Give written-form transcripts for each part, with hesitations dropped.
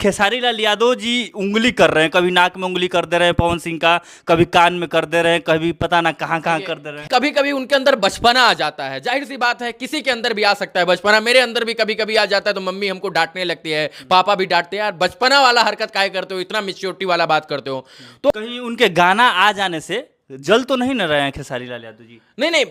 खेसारी लाल यादव जी उंगली कर रहे हैं, कभी नाक में उंगली कर दे रहे हैं पवन सिंह का, कभी कान में कर दे रहे हैं, कभी पता ना कहाँ कहाँ कर दे रहे हैं। कभी कभी उनके अंदर बचपना आ जाता है, जाहिर सी बात है, किसी के अंदर भी आ सकता है बचपना। मेरे अंदर भी कभी कभी आ जाता है, तो मम्मी हमको डांटने लगती है, पापा भी डांटते हैं, यार बचपना वाला हरकत काहे करते हो, इतना मेच्योरिटी वाला बात करते हो। तो कहीं उनके गाना आ जाने से जल तो नहीं न रहे हैं खेसारी लाल यादव जी? नहीं,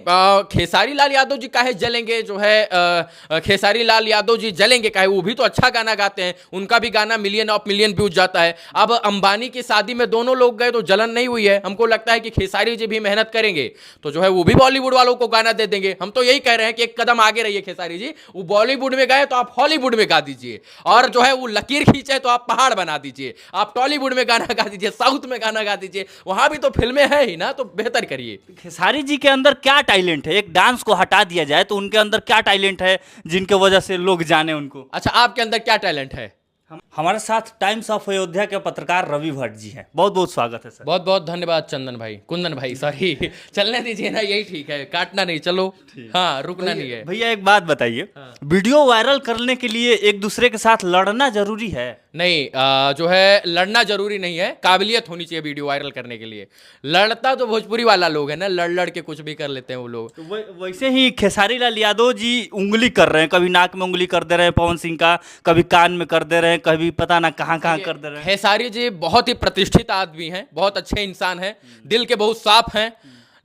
खेसारी लाल यादव जी काहे जलेंगे, जो है खेसारी लाल यादव जी जलेंगे काहे, वो भी तो अच्छा गाना गाते हैं, उनका भी गाना मिलियन ऑफ मिलियन व्यूज जाता है। अब अंबानी की शादी में दोनों लोग गए तो जलन नहीं हुई है। हमको लगता है कि खेसारी जी भी मेहनत करेंगे तो जो है वो भी बॉलीवुड वालों को गाना दे देंगे। हम तो यही कह रहे हैं कि एक कदम आगे रहिए खेसारी जी, वो बॉलीवुड में गए तो आप हॉलीवुड में गा दीजिए, और जो है वो लकीर खींचे तो आप पहाड़ बना दीजिए, आप टॉलीवुड में गाना गा दीजिए, साउथ में गाना गा दीजिए, वहां भी तो फिल्में हैं ही ना, तो बेहतर करिए। खेसारी जी के अंदर क्या टैलेंट है? एक डांस को हटा दिया जाए तो उनके अंदर क्या टैलेंट है जिनके वजह से लोग जाने उनको? अच्छा, आपके अंदर क्या टैलेंट है? हमारे साथ टाइम्स ऑफ अयोध्या के पत्रकार रवि भट्ट जी हैं, बहुत बहुत स्वागत है सर। बहुत बहुत धन्यवाद चंदन भाई, कुंदन भाई, सॉरी चलने दीजिए ना, यही ठीक है, काटना नहीं, चलो हाँ, रुकना नहीं है। भैया एक बात बताइए, वीडियो वायरल करने के लिए एक दूसरे के साथ लड़ना जरूरी है? नहीं, जो है लड़ना जरूरी नहीं है, काबिलियत होनी चाहिए वीडियो वायरल करने के लिए। लड़ता तो भोजपुरी वाला लोग है ना, लड़ लड़ के कुछ भी कर लेते हैं वो लोग। तो वैसे ही खेसारी लाल यादव जी उंगली कर रहे हैं, कभी नाक में उंगली कर दे रहे हैं पवन सिंह का, कभी कान में कर दे रहे हैं, कभी पता ना कहाँ कहाँ कर दे रहे हैं। खेसारी जी बहुत ही प्रतिष्ठित आदमी हैं, बहुत अच्छे इंसान हैं, दिल के बहुत साफ हैं,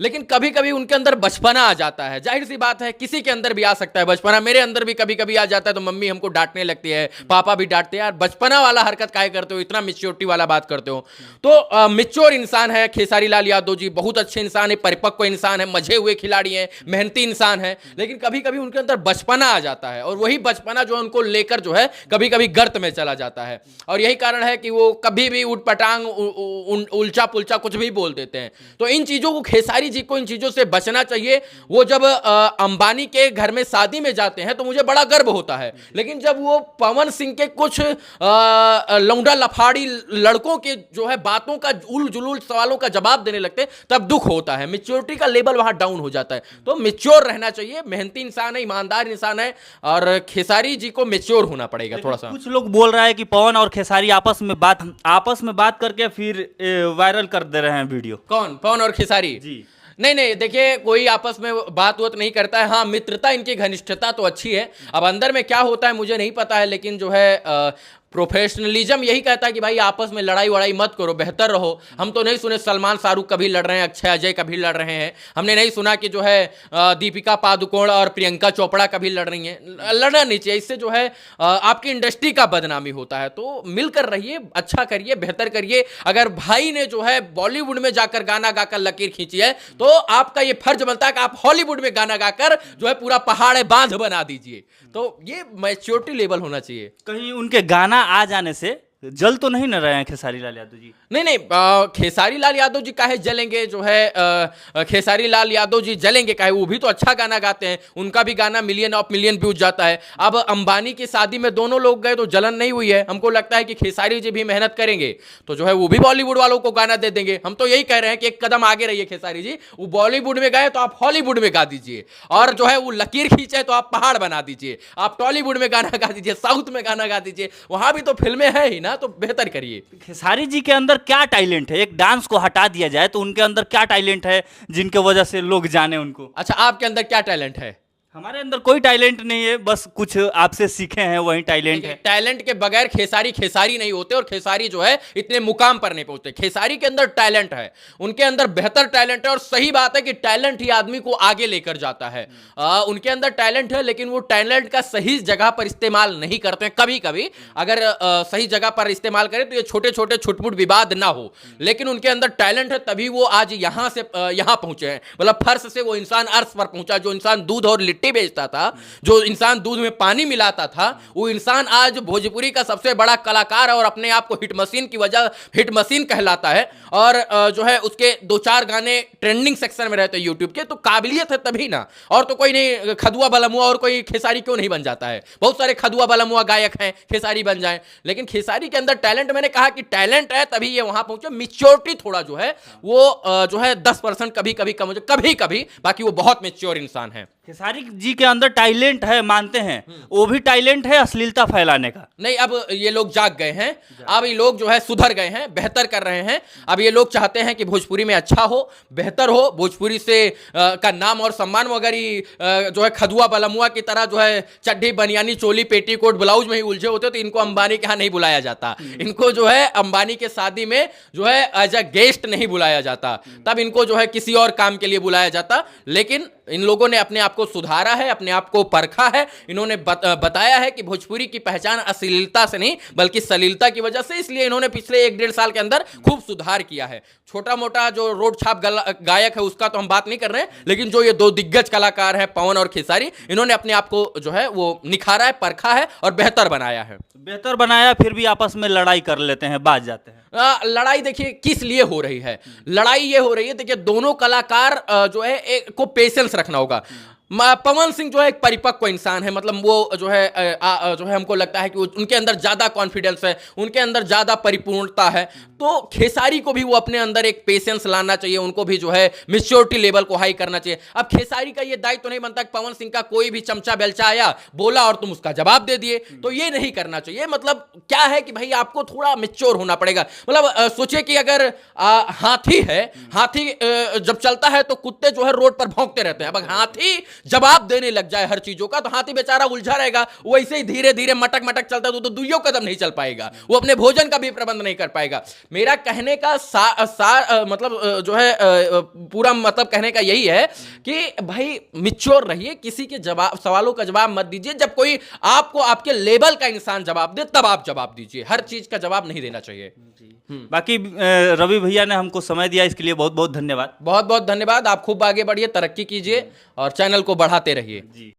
लेकिन कभी कभी उनके अंदर बचपना आ जाता है। जाहिर सी बात है, किसी के अंदर भी आ सकता है बचपना। मेरे अंदर भी कभी कभी आ जाता है, तो मम्मी हमको डांटने लगती है, पापा भी डांटते हैं, यार बचपना वाला हरकत काहे करते हो, इतना मेच्योरिटी वाला बात करते हो। तो मेच्योर इंसान है खेसारी लाल यादव जी, बहुत अच्छे इंसान है, परिपक्व इंसान है, मजे हुए खिलाड़ी हैं, मेहनती इंसान है, लेकिन कभी कभी उनके अंदर बचपना आ जाता है, और वही बचपना जो है उनको लेकर जो है कभी कभी गर्त में चला जाता है। और यही कारण है कि वो कभी भी उठ पटांग उल्चा पुल्चा कुछ भी बोल देते हैं। तो इन चीजों को खेसारी जी को इन चीजों से बचना चाहिए। वो जब अंबानी के घर में शादी में जाते हैं तो मुझे बड़ा गर्व होता है, लेकिन जब वो पवन सिंह के कुछ लौंडा लफाड़ी लड़कों के जो है बातों का उल जुलूल सवालों का जवाब देने लगते तब दुख होता है, मेच्योरिटी का लेवल वहां डाउन हो जाता है। तो मेच्योर रहना चाहिए, मेहनती इंसान है, ईमानदार इंसान है, और खेसारी जी को मेच्योर होना पड़ेगा थोड़ा सा। कुछ लोग बोल रहा है कि पवन और खेसारी आपस में बात करके फिर वायरल कर दे रहे हैं वीडियो। कौन? पवन और खेसारी जी? नहीं, देखिए कोई आपस में बात नहीं करता है। हाँ, मित्रता, इनकी घनिष्ठता तो अच्छी है। अब अंदर में क्या होता है मुझे नहीं पता है, लेकिन जो है प्रोफेशनलिज्म यही कहता है कि भाई आपस में लड़ाई वड़ाई मत करो, बेहतर रहो। हम तो नहीं सुने सलमान शाहरुख कभी लड़ रहे हैं, अक्षय अजय कभी लड़ रहे हैं, हमने नहीं सुना कि जो है दीपिका पादुकोण और प्रियंका चोपड़ा कभी लड़ रही हैं। लड़ना नहीं चाहिए, इससे जो है आपकी इंडस्ट्री का बदनामी होता है। तो मिलकर रहिए, अच्छा करिए, बेहतर करिए। अगर भाई ने जो है बॉलीवुड में जाकर गाना गाकर लकीर खींची है, तो आपका ये फर्ज बनता है कि आप हॉलीवुड में गाना गाकर जो है पूरा पहाड़ बांध बना दीजिए। तो ये मैच्योरिटी लेवल होना चाहिए। कहीं उनके गाना आ जाने से जल तो नहीं न रहे हैं खेसारी लाल यादव जी? नहीं, खेसारी लाल यादव जी काहे जलेंगे, जो है खेसारी लाल यादव जी जलेंगे काहे, वो भी तो अच्छा गाना गाते हैं, उनका भी गाना मिलियन ऑफ मिलियन व्यूज जाता है। अब अंबानी की शादी में दोनों लोग गए तो जलन नहीं हुई है। हमको लगता है कि खेसारी जी भी मेहनत करेंगे तो जो है वो भी बॉलीवुड वालों को गाना दे देंगे। हम तो यही कह रहे हैं कि एक कदम आगे रहिए खेसारी जी, वो बॉलीवुड में गए तो आप हॉलीवुड में गा दीजिए, और जो है वो लकीर खींचे तो आप पहाड़ बना दीजिए, आप टॉलीवुड में गाना गा दीजिए, साउथ में गाना गा दीजिए, वहां भी तो फिल्में हैं ही ना, तो बेहतर करिए। खेसारी जी के अंदर क्या टैलेंट है? एक डांस को हटा दिया जाए तो उनके अंदर क्या टैलेंट है जिनके वजह से लोग जाने उनको? अच्छा, आपके अंदर क्या टैलेंट है? हमारे अंदर कोई टैलेंट नहीं है, बस कुछ आपसे सीखे हैं वही टैलेंट है। टैलेंट के बगैर खेसारी नहीं होते, और खेसारी जो है इतने मुकाम पर नहीं पहुंचते। खेसारी के अंदर टैलेंट है, उनके अंदर बेहतर टैलेंट है, और सही बात है कि टैलेंट ही आदमी को आगे लेकर जाता है। उनके अंदर टैलेंट है, लेकिन वो टैलेंट का सही जगह पर इस्तेमाल नहीं करते हैं। कभी कभी अगर सही जगह पर इस्तेमाल करें तो ये छोटे छोटे छुटपुट विवाद ना हो, लेकिन उनके अंदर टैलेंट है, तभी वो आज यहां से यहां पहुंचे हैं। मतलब फर्श से वो इंसान अर्श पर पहुंचा। जो इंसान दूध और लिट्टी बेचता था, जो इंसान दूध में पानी मिलाता था, वो इंसान आज भोजपुरी का सबसे बड़ा कलाकार है, और अपने आप को हिट मशीन की वजह हिट मशीन कहलाता है। और जो है उसके 2-4 गाने ट्रेंडिंग सेक्शन में रहते हैं यूट्यूब के। तो काबिलियत है तभी ना, और तो कोई नहीं। खदुआ बलमुआ और कोई खेसारी क्यों नहीं बन जाता है? बहुत सारे खदुआ बलमुआ गायक हैं, खेसारी बन जाएं, लेकिन खेसारी के अंदर टैलेंट, मैंने कहा कि टैलेंट है तभी ये वहां पहुंचे। मेच्योरिटी थोड़ा जो है वो जो है 10% कभी कभी कम हो जाए, कभी कभी, बाकी वो बहुत मेच्योर इंसान है। खेसारी जी के अंदर टैलेंट है, मानते हैं, वो भी टैलेंट है अश्लीलता फैलाने का। नहीं, अब ये लोग जाग गए हैं, अब ये लोग जो है सुधर गए हैं, बेहतर कर रहे हैं। अब ये लोग चाहते हैं कि भोजपुरी में अच्छा हो, बेहतर हो, भोजपुरी से का नाम और सम्मान। मगर जो है खदुआ बलमुआ की तरह जो है चड्ढी बनियानी चोली पेटीकोट ब्लाउज में ही उलझे होते, तो इनको अंबानी के यहाँ नहीं बुलाया जाता। इनको जो है अंबानी के शादी में जो है एज अ गेस्ट नहीं बुलाया जाता, तब इनको जो है किसी और काम के लिए बुलाया जाता। लेकिन इन लोगों ने अपने आप को सुधारा है, अपने आप को परखा है। इन्होंने बताया है कि भोजपुरी की पहचान अश्लीलता से नहीं बल्कि सलीलता की वजह से, इसलिए इन्होंने पिछले 1-1.5 साल के अंदर खूब सुधार किया है। छोटा मोटा जो रोड छाप गायक है उसका तो हम बात नहीं कर रहे हैं, लेकिन जो ये दो दिग्गज कलाकार हैं पवन और खेसारी, इन्होंने अपने आप को जो है वो निखारा है, परखा है और बेहतर बनाया है। बेहतर बनाया, फिर भी आपस में लड़ाई कर लेते हैं, बाज जाते हैं। लड़ाई देखिए किस लिए हो रही है, लड़ाई ये हो रही है, देखिए दोनों कलाकार जो है एक को पेशेंस रखना होगा। पवन सिंह जो है एक परिपक्व इंसान है, मतलब वो जो है हमको लगता है कि उनके अंदर ज्यादा कॉन्फिडेंस है, उनके अंदर ज्यादा परिपूर्णता है। तो खेसारी को भी वो अपने अंदर एक पेशेंस लाना चाहिए, उनको भी जो है मैच्योरिटी लेवल को हाई करना चाहिए। अब खेसारी का ये दायित्व तो नहीं बनता कि पवन सिंह का कोई भी चमचा बेलचा आया बोला और तुम उसका जवाब दे दिए, तो ये नहीं करना चाहिए। मतलब क्या है कि भाई आपको थोड़ा मैच्योर होना पड़ेगा। मतलब सोचिए कि अगर हाथी है, हाथी जब चलता है तो कुत्ते जो है रोड पर भौंकते रहते हैं। अब हाथी जवाब देने लग जाए हर चीजों का, तो हाथी बेचारा उलझा रहेगा, वैसे ही धीरे धीरे मटक मटक चलता है तो दुइयों कदम नहीं चल पाएगा, वो अपने भोजन का भी प्रबंध नहीं कर पाएगा। मेरा कहने का मतलब जो है पूरा मतलब कहने का यही है कि भाई मैच्योर रहिए, किसी के सवालों का जवाब मत दीजिए। जब कोई आपको आपके लेवल का इंसान जवाब दे तब आप जवाब दीजिए, हर चीज का जवाब नहीं देना चाहिए। बाकी रवि भैया ने हमको समय दिया, इसके लिए बहुत बहुत धन्यवाद। बहुत बहुत धन्यवाद। आप खूब आगे बढ़िए, तरक्की कीजिए और चैनल को बढ़ाते रहिए।